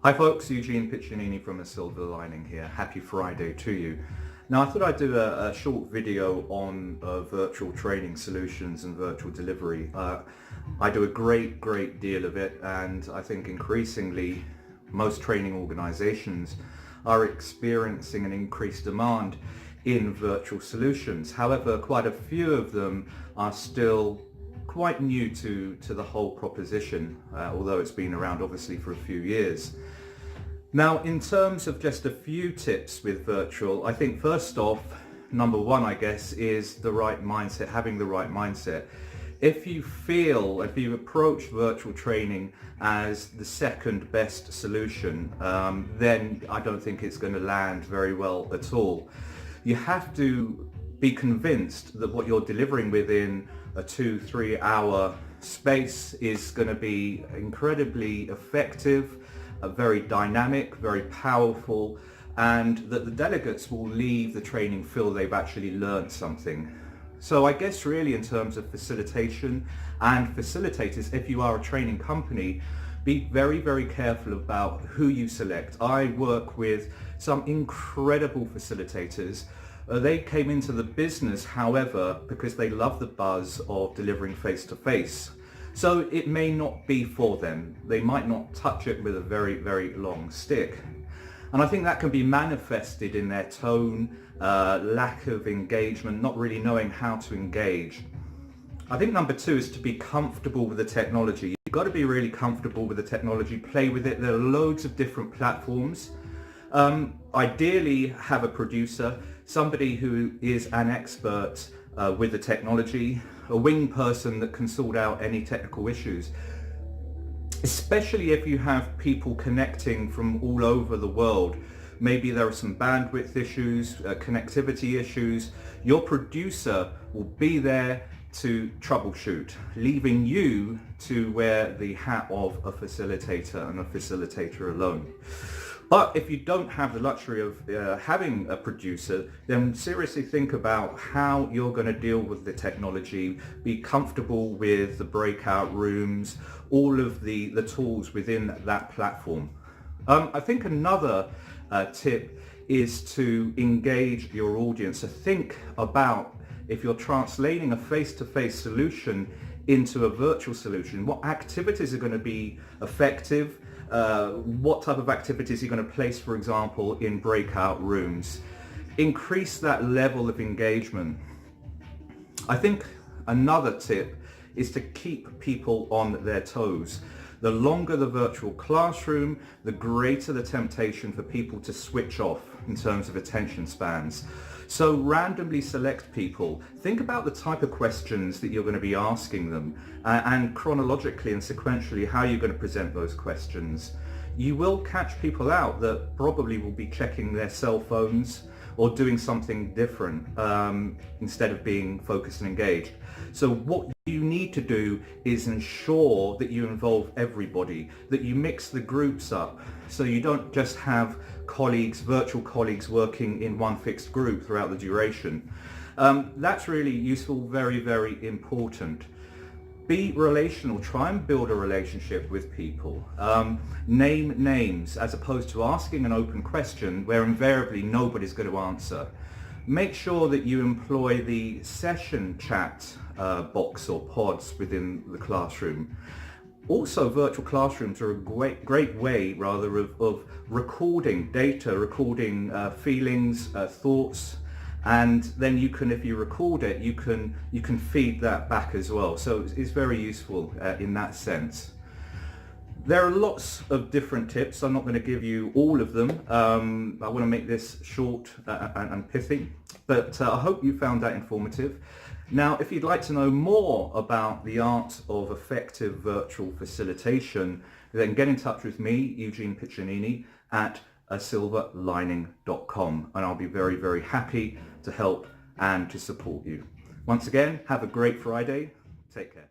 Hi folks, Eugene Piccinini from A Silver Lining here. Happy Friday to you. Now I thought I'd do a short video on virtual training solutions and virtual delivery. I do a great deal of it, and I think increasingly most training organizations are experiencing an increased demand in virtual solutions. However, quite a few of them are still quite new to the whole proposition, although it's been around obviously for a few years. Now, in terms of just a few tips with virtual, I think first off, number one, I guess, is the right mindset, having the right mindset. If you approach virtual training as the second best solution, then I don't think it's going to land very well at all. You have to be convinced that what you're delivering within a 2-3 hour space is going to be incredibly effective, very dynamic, very powerful, and that the delegates will leave the training feel they've actually learned something. So I guess really in terms of facilitation and facilitators, if you are a training company, be very careful about who you select. I work with some incredible facilitators. They came into the business, however, because they love the buzz of delivering face-to-face. So it may not be for them. They might not touch it with a very long stick. And I think that can be manifested in their tone, lack of engagement, not really knowing how to engage. I think number two is to be comfortable with the technology. You've got to be really comfortable with the technology, play with it. There are loads of different platforms. Ideally have a producer, somebody who is an expert with the technology, a wing person that can sort out any technical issues. Especially if you have people connecting from all over the world. Maybe there are some bandwidth issues, connectivity issues. Your producer will be there to troubleshoot, leaving you to wear the hat of a facilitator and a facilitator alone. But if you don't have the luxury of having a producer, then seriously think about how you're going to deal with the technology, be comfortable with the breakout rooms, all of the tools within that platform. I think another tip is to engage your audience. So think about, if you're translating a face-to-face solution into a virtual solution, what activities are going to be effective? What type of activities you're going to place, for example, in breakout rooms. Increase that level of engagement. I think another tip is to keep people on their toes. The longer the virtual classroom, the greater the temptation for people to switch off in terms of attention spans. So randomly select people. Think about the type of questions that you're going to be asking them, and chronologically and sequentially how you're going to present those questions. You will catch people out that probably will be checking their cell phones or doing something different instead of being focused and engaged. So what you need to do is ensure that you involve everybody, that you mix the groups up, so you don't just have colleagues, virtual colleagues working in one fixed group throughout the duration. That's really useful, very important. Be relational, try and build a relationship with people. Name names as opposed to asking an open question where invariably nobody's going to answer. Make sure that you employ the session chat box or pods within the classroom. Also, virtual classrooms are a great way of recording data, recording feelings, thoughts, and then you can, if you record it, you can feed that back as well. So it's very useful in that sense. There are lots of different tips. I'm not going to give you all of them. I want to make this short and pithy, but I hope you found that informative. Now, if you'd like to know more about the art of effective virtual facilitation, then get in touch with me, Eugene Piccinini, at asilverlining.com, and I'll be very happy to help and to support you. Once again, have a great Friday. Take care.